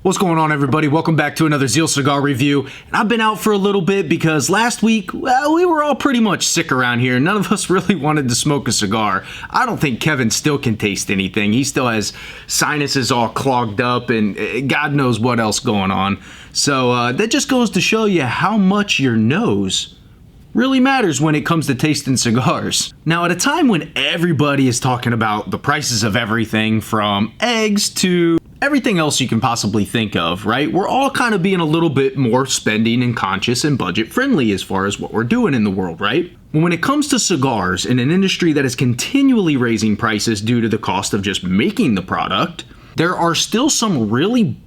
What's going on, everybody? Welcome back to another Zeal Cigar review. And I've been out for a little bit because last week, well, we were all pretty much sick around here. None of us really wanted to smoke a cigar. I don't think Kevin still can taste anything. He still has sinuses all clogged up and God knows what else going on. So that just goes to show you how much your nose really matters when it comes to tasting cigars. Now, at a time when everybody is talking about the prices of everything from eggs to everything else you can possibly think of, right? We're all kind of being a little bit more spending and conscious and budget friendly as far as what we're doing in the world, right? But when it comes to cigars in an industry that is continually raising prices due to the cost of just making the product, there are still some really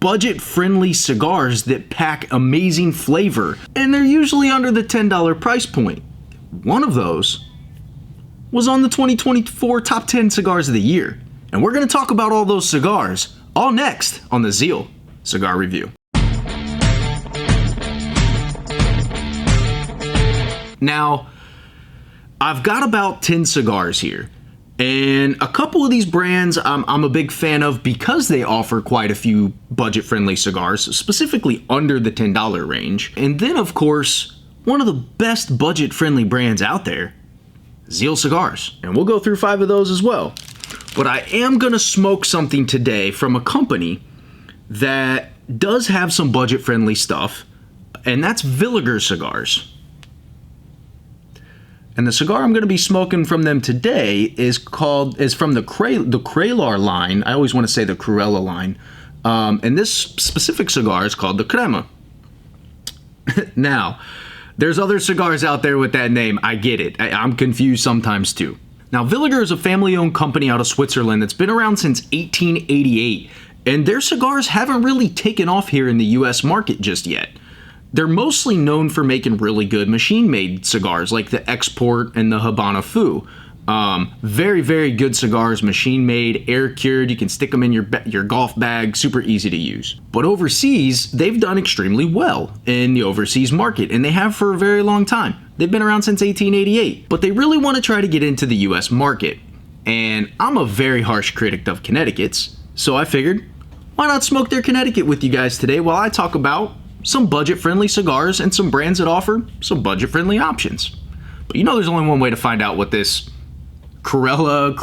budget friendly cigars that pack amazing flavor, and they're usually under the $10 price point. One of those was on the 2024 Top 10 Cigars of the Year. And we're going to talk about all those cigars, all next on the Zeal Cigar Review. Now, I've got about 10 cigars here, and a couple of these brands I'm a big fan of because they offer quite a few budget-friendly cigars, specifically under the $10 range. And then, of course, one of the best budget-friendly brands out there, Zeal Cigars. And we'll go through 5 of those as well. But I am going to smoke something today from a company that does have some budget-friendly stuff, and that's Villiger Cigars. And the cigar I'm going to be smoking from them today is from the Crema line. I always want to say the Crema line. And this specific cigar is called the Crema. Now, there's other cigars out there with that name. I get it. I'm confused sometimes too. Now, Villiger is a family-owned company out of Switzerland that's been around since 1888, and their cigars haven't really taken off here in the US market just yet. They're mostly known for making really good machine-made cigars like the Export and the Habana Fu. Very, very good cigars, machine-made, air-cured. You can stick them in your golf bag, super easy to use. But overseas, they've done extremely well in the overseas market, and they have for a very long time. They've been around since 1888, but they really want to try to get into the US market. And I'm a very harsh critic of Connecticut's, so I figured, why not smoke their Connecticut with you guys today while I talk about some budget-friendly cigars and some brands that offer some budget-friendly options. But you know there's only one way to find out what this Crema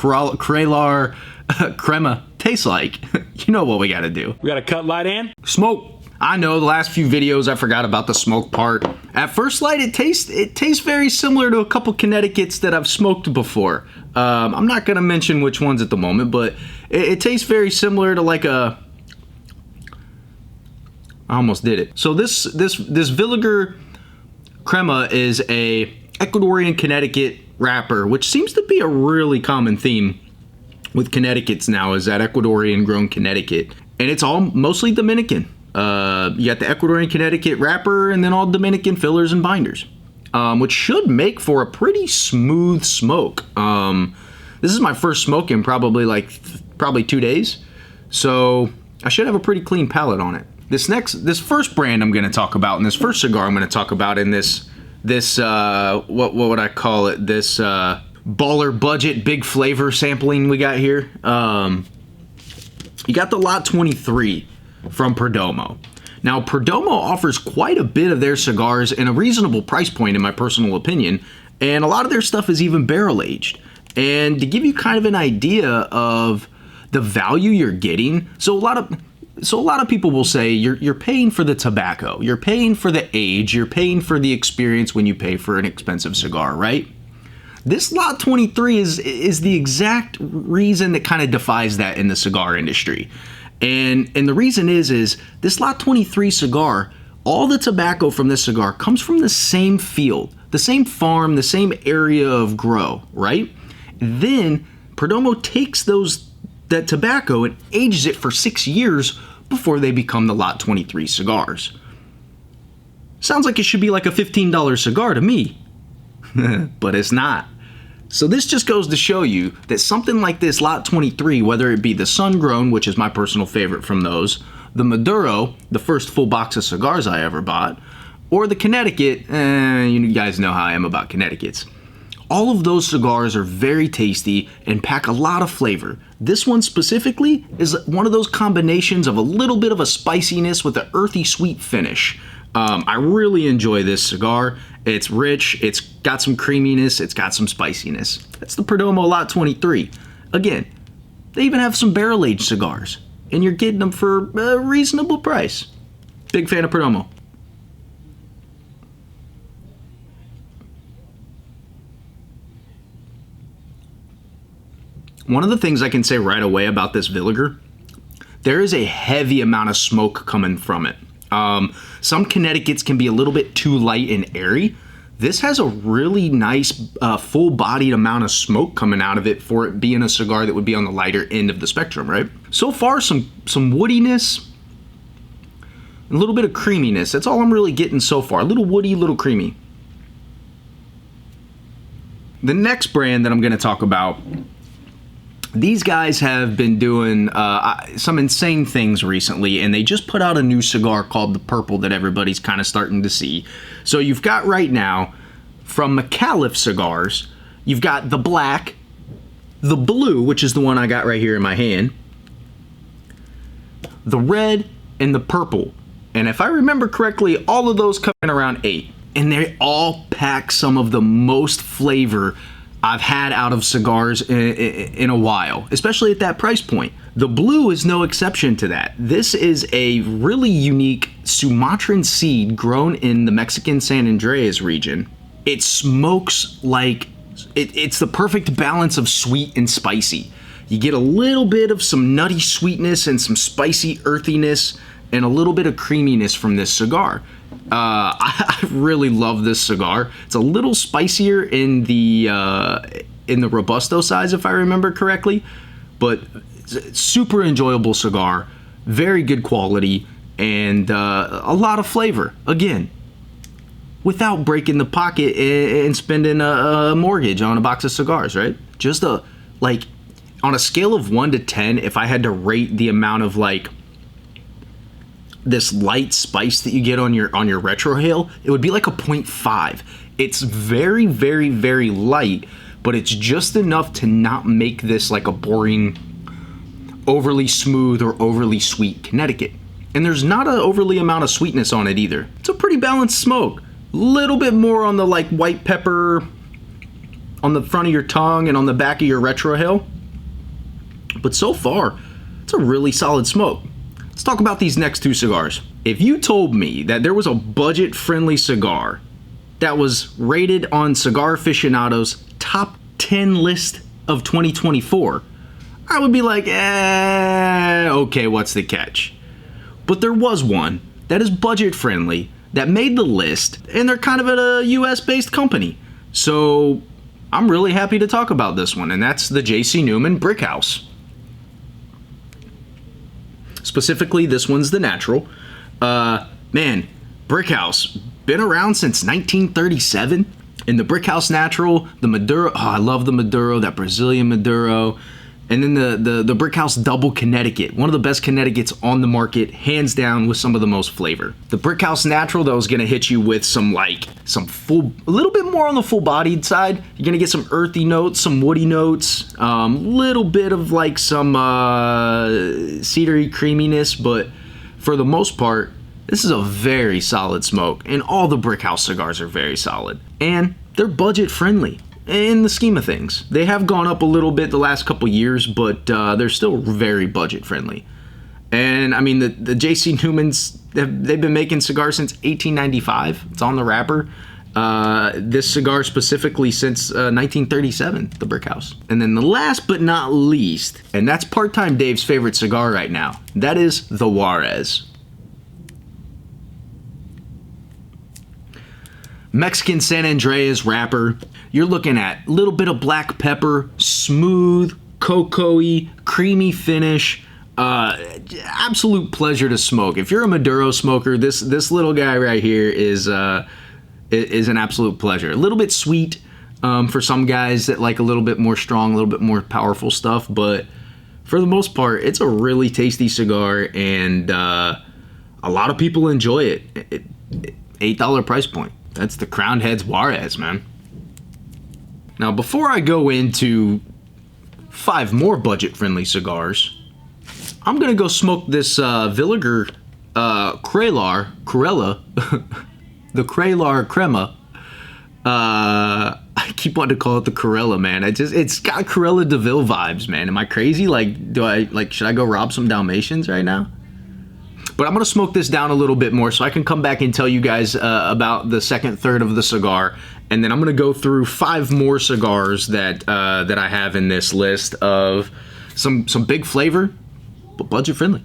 tastes like. You know what we gotta do. We gotta cut, light, and smoke. I know the last few videos I forgot about the smoke part. At first light, it tastes very similar to a couple Connecticut's that I've smoked before. I'm not gonna mention which ones at the moment, but it tastes very similar to like a. I almost did it. So this Villiger Crema is a Ecuadorian Connecticut wrapper, which seems to be a really common theme with Connecticut's now, is that Ecuadorian grown Connecticut, and it's all mostly Dominican. You got the Ecuadorian Connecticut wrapper and then all Dominican fillers and binders, which should make for a pretty smooth smoke. This is my first smoke in probably 2 days, so I should have a pretty clean palate on it. This first brand I'm going to talk about, and this first cigar I'm going to talk about in this what would I call it? This baller budget big flavor sampling we got here. You got the Lot 23 from Perdomo. Now, Perdomo offers quite a bit of their cigars in a reasonable price point, in my personal opinion, and a lot of their stuff is even barrel aged. And to give you kind of an idea of the value you're getting, so a lot of people will say you're paying for the tobacco, you're paying for the age, you're paying for the experience when you pay for an expensive cigar, right? This Lot 23 is the exact reason that kind of defies that in the cigar industry. And the reason is this Lot 23 cigar, all the tobacco from this cigar comes from the same field, the same farm, the same area of grow, right? Then Perdomo takes that tobacco and ages it for 6 years before they become the Lot 23 cigars. Sounds like it should be like a $15 cigar to me, but it's not. So this just goes to show you that something like this Lot 23, whether it be the Sun-Grown, which is my personal favorite from those, the Maduro, the first full box of cigars I ever bought, or the Connecticut, you guys know how I am about Connecticut's. All of those cigars are very tasty and pack a lot of flavor. This one specifically is one of those combinations of a little bit of a spiciness with an earthy sweet finish. I really enjoy this cigar. It's rich, it's got some creaminess, it's got some spiciness. That's the Pomo Lot 23. Again, they even have some barrel-aged cigars, and you're getting them for a reasonable price. Big fan of Pomo. One of the things I can say right away about this Villiger, there is a heavy amount of smoke coming from it. Some Connecticut's can be a little bit too light and airy. This has a really nice full-bodied amount of smoke coming out of it for it being a cigar that would be on the lighter end of the spectrum, right? So far, some woodiness, a little bit of creaminess. That's all I'm really getting so far. A little woody, a little creamy. The next brand that I'm going to talk about, these guys have been doing some insane things recently, and they just put out a new cigar called the Purple that everybody's kind of starting to see. So you've got right now, from McAuliffe Cigars, you've got the black, the blue, which is the one I got right here in my hand, the red, and the purple. And if I remember correctly, all of those come in around 8. And they all pack some of the most flavor I've had out of cigars in a while, especially at that price point. The blue is no exception to that. This is a really unique Sumatran seed grown in the Mexican San Andreas region. It smokes like, it's the perfect balance of sweet and spicy. You get a little bit of some nutty sweetness and some spicy earthiness and a little bit of creaminess from this cigar. I really love this cigar. It's a little spicier in the Robusto size, if I remember correctly, but super enjoyable cigar, very good quality, and a lot of flavor. Again, without breaking the pocket and spending a mortgage on a box of cigars, right? Just on a scale of 1 to 10, if I had to rate the amount of this light spice that you get on your retrohale, it would be like a 0.5. It's very, very, very light, but it's just enough to not make this like a boring, overly smooth or overly sweet Connecticut. And there's not an overly amount of sweetness on it either. It's a pretty balanced smoke. Little bit more on the white pepper on the front of your tongue and on the back of your retrohale. But so far, it's a really solid smoke. Let's talk about these next two cigars. If you told me that there was a budget-friendly cigar that was rated on Cigar Aficionado's top 10 list of 2024, I would be like, okay, what's the catch? But there was one that is budget-friendly that made the list, and they're kind of a US-based company. So I'm really happy to talk about this one, and that's the J.C. Newman Brickhouse. Specifically, this one's the natural. Man, Brickhouse, been around since 1937. And the Brickhouse Natural, the Maduro, I love the Maduro, that Brazilian Maduro. And then the Brickhouse Double Connecticut, one of the best Connecticut's on the market, hands down, with some of the most flavor. The Brickhouse Natural, that was gonna hit you with some full, a little bit more on the full-bodied side. You're gonna get some earthy notes, some woody notes, little bit of some cedary creaminess, but for the most part, this is a very solid smoke, and all the Brickhouse cigars are very solid, and they're budget friendly. In the scheme of things, they have gone up a little bit the last couple years, but they're still very budget friendly. And I mean, the J.C. Newmans, they've been making cigars since 1895. It's on the wrapper. This cigar specifically since 1937, the Brickhouse. And then the last but not least, and that's Part-Time Dave's favorite cigar right now, that is the Juarez. Mexican San Andreas wrapper. You're looking at a little bit of black pepper, smooth, cocoa-y, creamy finish. Absolute pleasure to smoke. If you're a Maduro smoker, this little guy right here is an absolute pleasure. A little bit sweet for some guys that like a little bit more strong, a little bit more powerful stuff, but for the most part, it's a really tasty cigar, and a lot of people enjoy it. $8 price point. That's the Crowned Heads Juarez, man. Now, before I go into 5 more budget-friendly cigars, I'm gonna go smoke this Villiger Crema, the Crema. I keep wanting to call it the Corella, man. It's got Corella DeVille vibes, man. Am I crazy? Like, should I go rob some Dalmatians right now? But I'm gonna smoke this down a little bit more so I can come back and tell you guys about the second third of the cigar, and then I'm gonna go through 5 more cigars that that I have in this list of some big flavor, but budget friendly.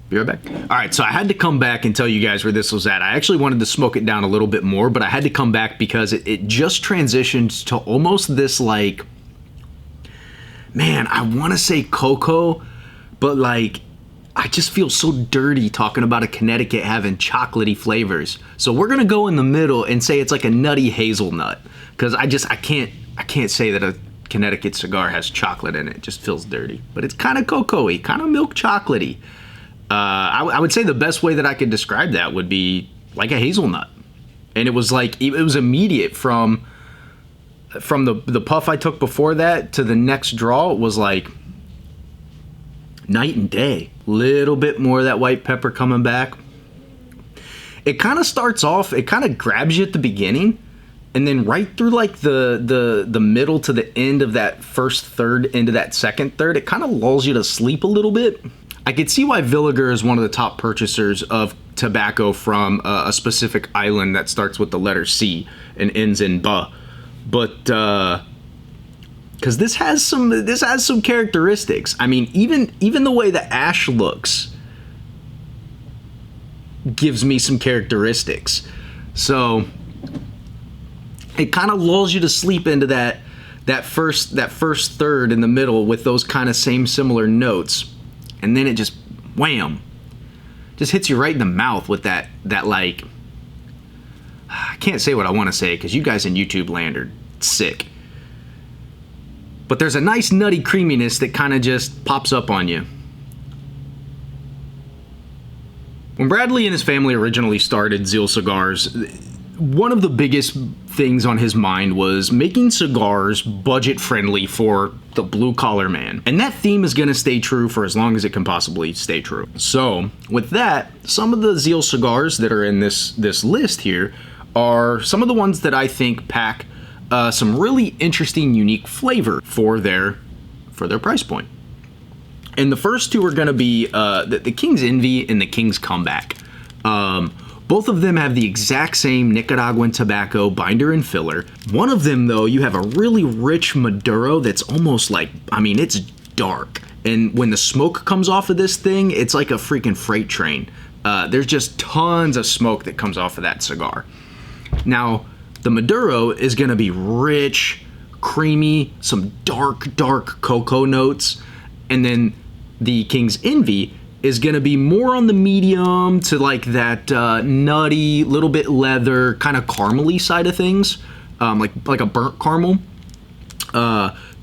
Be right back. All right, so I had to come back and tell you guys where this was at. I actually wanted to smoke it down a little bit more, but I had to come back because it just transitioned to almost this, like, man, I want to say cocoa, but like, I just feel so dirty talking about a Connecticut having chocolatey flavors. So we're gonna go in the middle and say it's like a nutty hazelnut, because I can't say that a Connecticut cigar has chocolate in it. It just feels dirty, but it's kind of cocoa-y, kind of milk chocolatey. I would say the best way that I could describe that would be like a hazelnut. And it was like, it was immediate from the puff I took before that to the next draw. It was like night and day. Little bit more of that white pepper coming back. It kind of starts off, it kind of grabs you at the beginning, and then right through like the middle to the end of that first third into that second third, it kind of lulls you to sleep a little bit. I could see why Villiger is one of the top purchasers of tobacco from a specific island that starts with the letter C and ends in ba. But because this has some characteristics. I mean, even the way the ash looks gives me some characteristics. So it kind of lulls you to sleep into that first third in the middle with those kind of similar notes. And then it just, wham, just hits you right in the mouth with that like, I can't say what I want to say because you guys in YouTube land are sick. But there's a nice nutty creaminess that kind of just pops up on you. When Bradley and his family originally started Zeal Cigars, one of the biggest things on his mind was making cigars budget friendly for the blue collar man. And that theme is going to stay true for as long as it can possibly stay true. So with that, some of the Zeal cigars that are in this list here are some of the ones that I think pack some really interesting, unique flavor for their price point. And the first two are going to be the King's Envy and the King's Comeback. Both of them have the exact same Nicaraguan tobacco binder and filler. One of them, though, you have a really rich Maduro that's almost like, I mean, it's dark. And when the smoke comes off of this thing, it's like a freaking freight train. There's just tons of smoke that comes off of that cigar. Now, the Maduro is going to be rich, creamy, some dark cocoa notes. And then the King's Envy is going to be more on the medium to like that nutty, little bit leather, kind of caramely side of things, like a burnt caramel.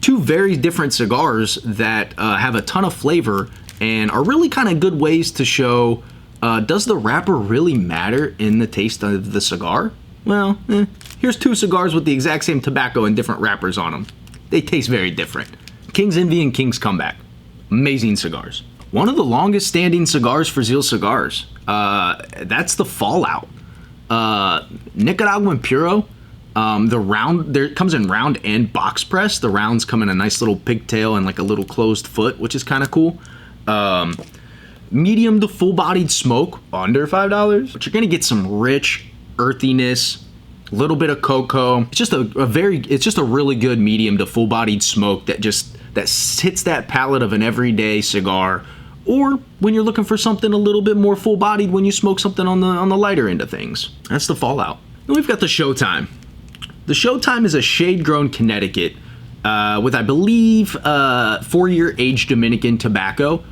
Two very different cigars that have a ton of flavor and are really kind of good ways to show, does the wrapper really matter in the taste of the cigar? Well, here's two cigars with the exact same tobacco and different wrappers on them. They taste very different. King's Envy and King's Comeback. Amazing cigars. One of the longest standing cigars for Zeal Cigars. That's the Fallout. Nicaraguan Puro. The round, it comes in round and box press. The rounds come in a nice little pigtail and like a little closed foot, which is kind of cool. Medium to full bodied smoke, under $5. But you're gonna get some rich earthiness, a little bit of cocoa. It's just a really good medium to full bodied smoke that hits that palate of an everyday cigar. Or when you're looking for something a little bit more full-bodied when you smoke something on the lighter end of things. That's the Fallout. Then we've got the Showtime. The Showtime is a shade-grown Connecticut with, I believe, 4-year aged Dominican tobacco.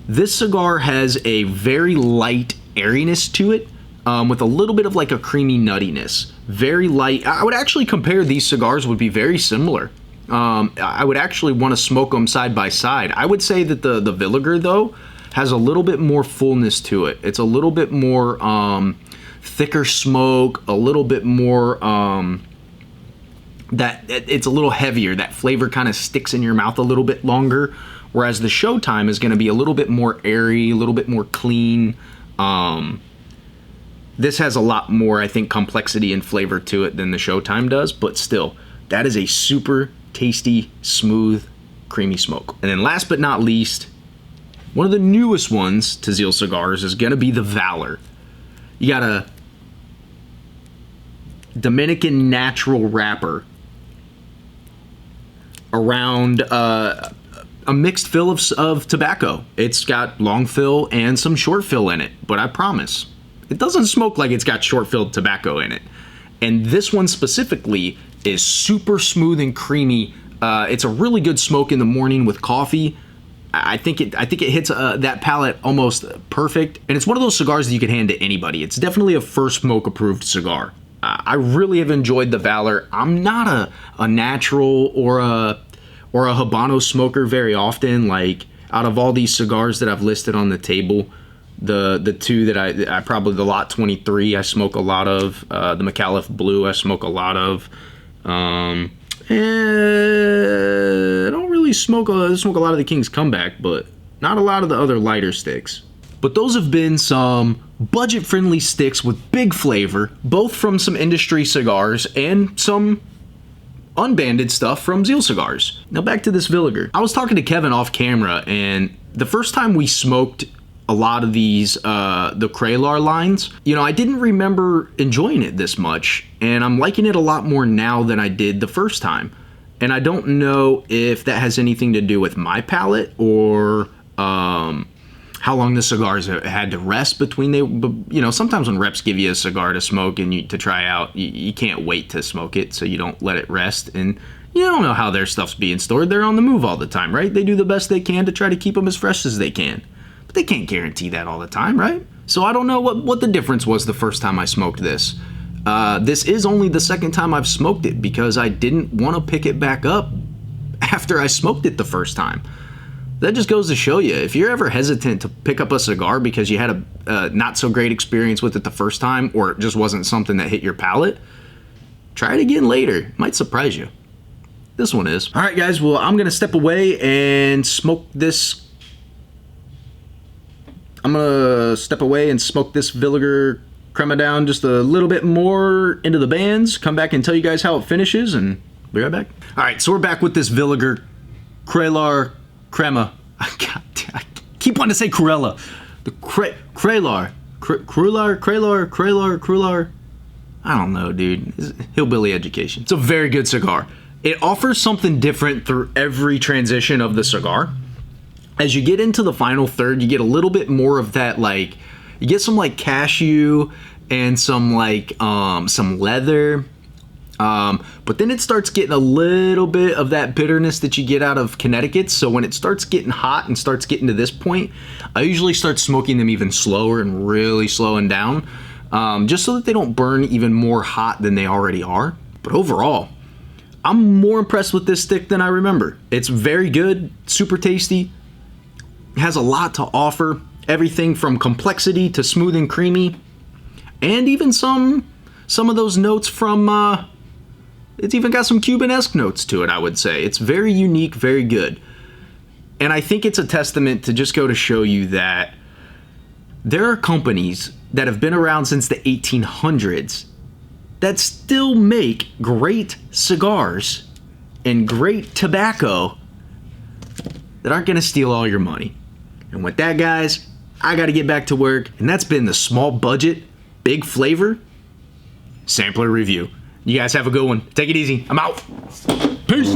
This cigar has a very light airiness to it with a little bit of like a creamy nuttiness. Very light. I would actually compare these cigars would be very similar. I would actually want to smoke them side by side. I would say that the Villiger, though, has a little bit more fullness to it. It's a little bit more thicker smoke, a little bit more that it's a little heavier. That flavor kind of sticks in your mouth a little bit longer, whereas the Showtime is going to be a little bit more airy, a little bit more clean. This has a lot more, I think, complexity and flavor to it than the Showtime does, but still, that is a super tasty, smooth, creamy smoke. And then last but not least, one of the newest ones to Zeal Cigars is going to be the Valor. You got a Dominican natural wrapper around a mixed fill of tobacco. It's got long fill and some short fill in it, but I promise, it doesn't smoke like it's got short filled tobacco in it. And this one specifically is super smooth and creamy. It's a really good smoke in the morning with coffee. I think it hits that palate almost perfect. And it's one of those cigars that you can hand to anybody. It's definitely a first smoke approved cigar. I really have enjoyed the Valor. I'm not a natural or a Habano smoker very often. Like, out of all these cigars that I've listed on the table, the two that I probably, the Lot 23 I smoke a lot of, the McAuliffe Blue I smoke a lot of, and I don't really smoke a lot of the King's Comeback, but not a lot of the other lighter sticks. But those have been some budget-friendly sticks with big flavor, both from some industry cigars and some unbanded stuff from Zeal Cigars. Now back to this Villiger. I was talking to Kevin off camera, and the first time we smoked a lot of these, the Kreme lines, you know, I didn't remember enjoying it this much, and I'm liking it a lot more now than I did the first time. And I don't know if that has anything to do with my palate or how long the cigars had to rest between you know, sometimes when reps give you a cigar to smoke and to try out, you can't wait to smoke it, so you don't let it rest. And you don't know how their stuff's being stored. They're on the move all the time, right? They do the best they can to try to keep them as fresh as they can. But they can't guarantee that all the time, right? So I don't know what the difference was the first time I smoked this. This is only the second time I've smoked it because I didn't want to pick it back up after I smoked it the first time. That just goes to show you, if you're ever hesitant to pick up a cigar because you had a not so great experience with it the first time, or it just wasn't something that hit your palate, try it again later. It might surprise you. This one is. All right, guys, well, I'm going to step away and smoke this. I'm going to step away and smoke this Villiger Crema down just a little bit more into the bands, come back and tell you guys how it finishes, and be right back. All right, so we're back with this Villiger Kreme. I keep wanting to say Cruella. The Kreme. I don't know, dude. It's hillbilly education. It's a very good cigar. It offers something different through every transition of the cigar. As you get into the final third, you get a little bit more of that, like, you get some like cashew and some like some leather. But then it starts getting a little bit of that bitterness that you get out of Connecticut. So when it starts getting hot and starts getting to this point, I usually start smoking them even slower and really slowing down, just so that they don't burn even more hot than they already are. But overall, I'm more impressed with this stick than I remember. It's very good, super tasty, has a lot to offer, everything from complexity to smooth and creamy, and even some of those notes from it's even got some Cuban-esque notes to it, I would say. It's very unique, very good. And I think it's a testament to just go to show you that there are companies that have been around since the 1800s that still make great cigars and great tobacco that aren't going to steal all your money. And with that, guys, I got to get back to work. And that's been the small budget, big flavor sampler review. You guys have a good one. Take it easy. I'm out. Peace.